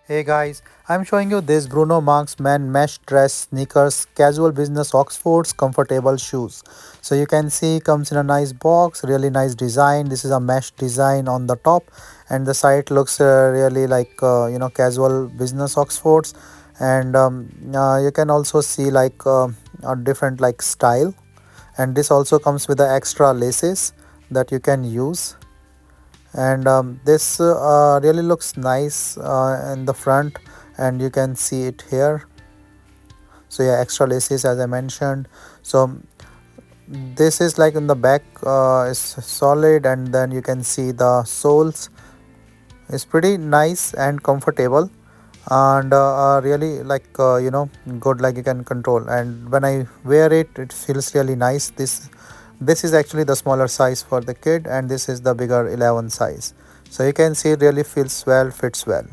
Hey guys, I'm showing you this Bruno Marc's men mesh dress sneakers, casual business Oxfords, comfortable shoes. So you can see comes in a nice box, really nice design. This is a mesh design on the top, and the side looks really like casual business Oxfords, and you can also see like a different like style, and this also comes with the extra laces that you can use, and this really looks nice in the front, and you can see it here. So yeah, extra laces as I mentioned. So this is like in the back is solid, and then you can see the soles is pretty nice and comfortable, and really like good, like you can control, and when I wear it, it feels really nice. This is actually the smaller size for the kid, and this is the bigger 11 size. So you can see it really feels well, fits well.